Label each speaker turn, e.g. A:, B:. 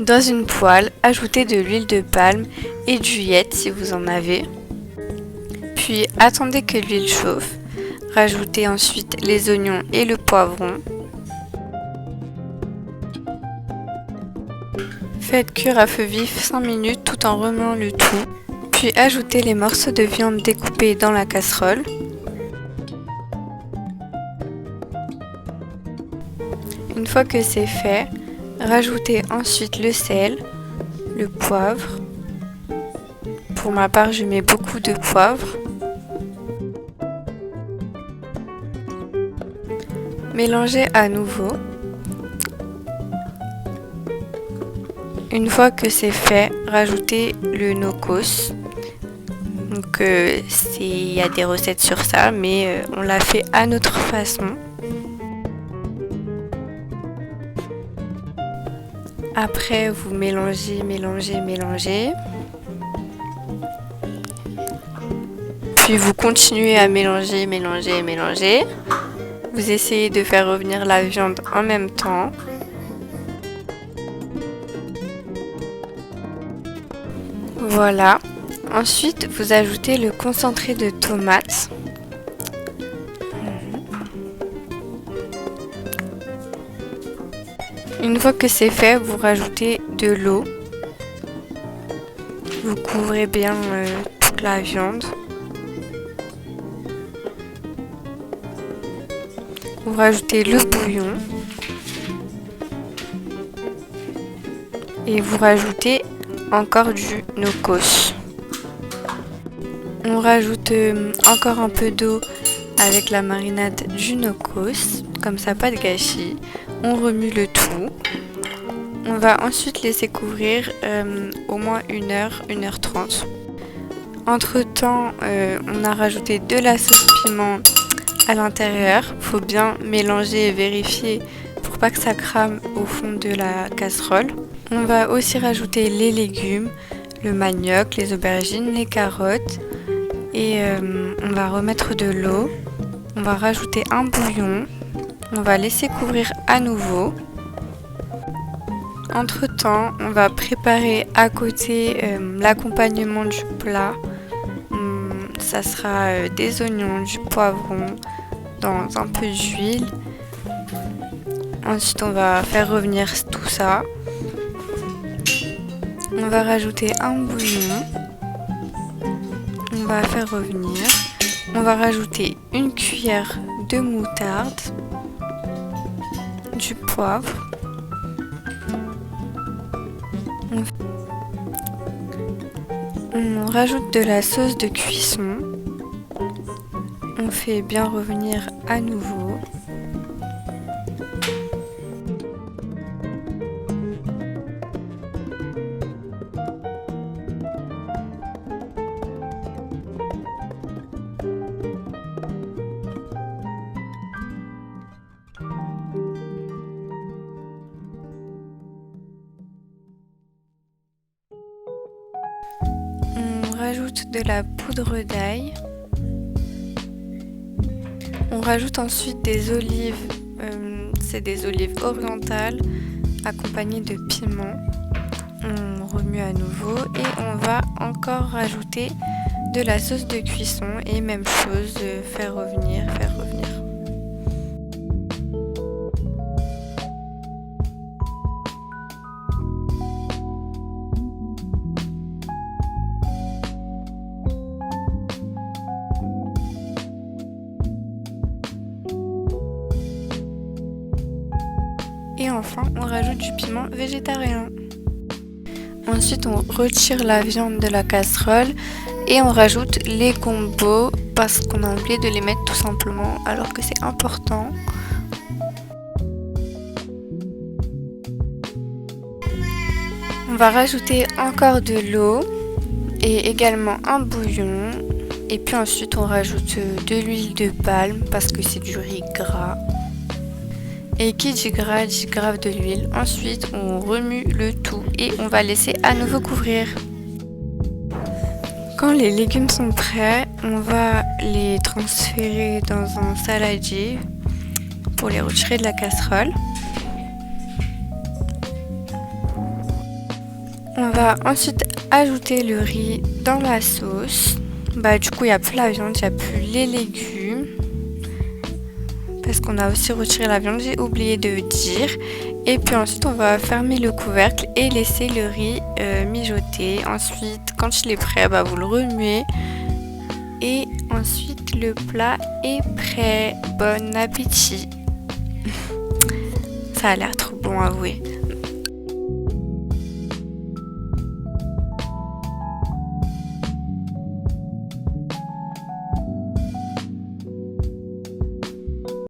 A: Dans une poêle, ajoutez de l'huile de palme et du yette si vous en avez. Puis attendez que l'huile chauffe. Rajoutez ensuite les oignons et le poivron. Faites cuire à feu vif 5 minutes tout en remuant le tout. Puis ajoutez les morceaux de viande découpés dans la casserole. Une fois que c'est fait, rajoutez ensuite le sel, le poivre. Pour ma part, je mets beaucoup de poivre. Mélangez à nouveau. Une fois que c'est fait, rajoutez le no-cos. Donc il y a des recettes sur ça, mais on l'a fait à notre façon. Après, vous mélangez. Puis vous continuez à mélanger. Vous essayez de faire revenir la viande en même temps. Voilà. Ensuite, vous ajoutez le concentré de tomate. Une fois que c'est fait, vous rajoutez de l'eau. Vous couvrez bien toute la viande. Vous rajoutez le bouillon. Et vous rajoutez encore du no-cos. On rajoute encore un peu d'eau avec la marinade du no-cos, comme ça pas de gâchis. On remue le tout. On va ensuite laisser couvrir au moins 1h30. Entre temps, on a rajouté de la sauce piment à l'intérieur. Faut bien mélanger et vérifier pour pas que ça crame au fond de la casserole. On va aussi rajouter les légumes, le manioc, les aubergines, les carottes. Et on va remettre de l'eau. On va rajouter un bouillon. On va laisser couvrir à nouveau. Entre temps, on va préparer à côté l'accompagnement du plat. Ça sera des oignons, du poivron dans un peu d'huile. Ensuite, on va faire revenir tout ça. On va rajouter un bouillon. On va faire revenir. On va rajouter une cuillère de moutarde, du poivre. On rajoute de la sauce de cuisson. On fait bien revenir à nouveau. On rajoute de la poudre d'ail. On rajoute ensuite des olives. C'est des olives orientales accompagnées de piment. On remue à nouveau et on va encore rajouter de la sauce de cuisson et même chose, faire revenir. Et enfin, on rajoute du piment végétarien. Ensuite, on retire la viande de la casserole et on rajoute les combos parce qu'on a oublié de les mettre tout simplement alors que c'est important. On va rajouter encore de l'eau et également un bouillon. Et puis ensuite, on rajoute de l'huile de palme parce que c'est du riz gras. Et qui dit gras dit grave de l'huile. Ensuite, on remue le tout et on va laisser à nouveau couvrir. Quand les légumes sont prêts, on va les transférer dans un saladier pour les retirer de la casserole. On va ensuite ajouter le riz dans la sauce. Du coup, il n'y a plus la viande, il n'y a plus les légumes. Parce qu'on a aussi retiré la viande, j'ai oublié de dire. Et puis ensuite, on va fermer le couvercle et laisser le riz mijoter. Ensuite, quand il est prêt, vous le remuez. Et ensuite, le plat est prêt. Bon appétit. Ça a l'air trop bon, avouez.